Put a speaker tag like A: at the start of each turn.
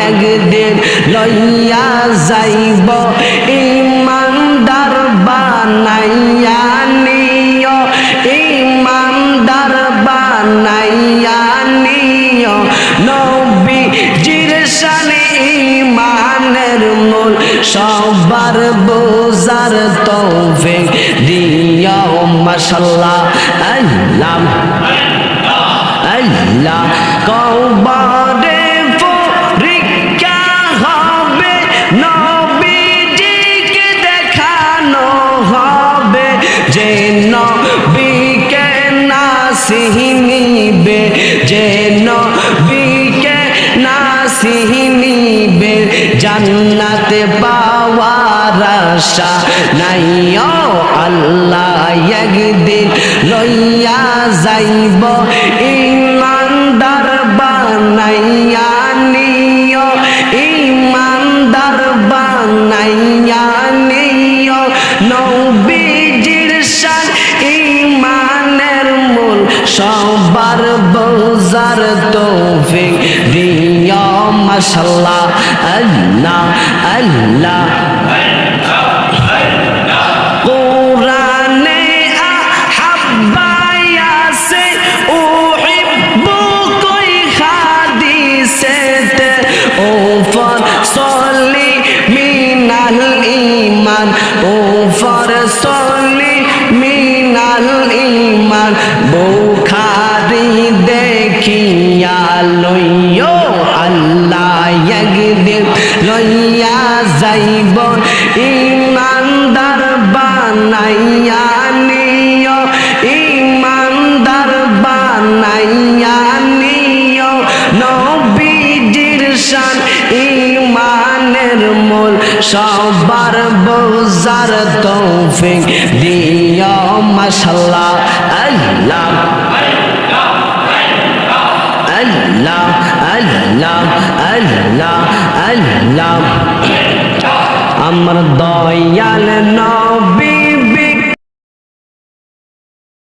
A: একদিন লইয়া যাইব ইমানদার বানাইয়া নিও ইমানদার বানাইয়া নিও নবীজির শানে ইমানের মূল সবার বোঝার তৌফিক দিও মাশাআল্লাহ আল্লাহ আল্লাহ কওবারে পরীক্ষা হবে নবীজিকে দেখানো হবে যে নবীকে না চিনিবে যে নবীকে না চিনিবে জান্নাতে পাওয়ার আশা নাই ও আল্লাহ একদিন লইয়া যাইব ইমানদার বানাইয়া নিও ইমানদার বানাইয়া নিও নবীজির শান ইমানের মূল সবার বোঝার তৌফিক দিও মাশাআল্লাহ আল্লাহ আল্লাহ বুখারী দেখিয়া লইও আল্লাহ একদিন লইয়া যাইব ইমানদার বানাইয়া নিও ইমানদার বানাইয়া নিও নবীজির শান ইমানের মূল সবার বোঝার তৌফিক দিও মাশাআল্লাহ আল্লাহ আল্লাহ আল্লাহ আল্লাহ আল্লাহ আমার দয়াল নবী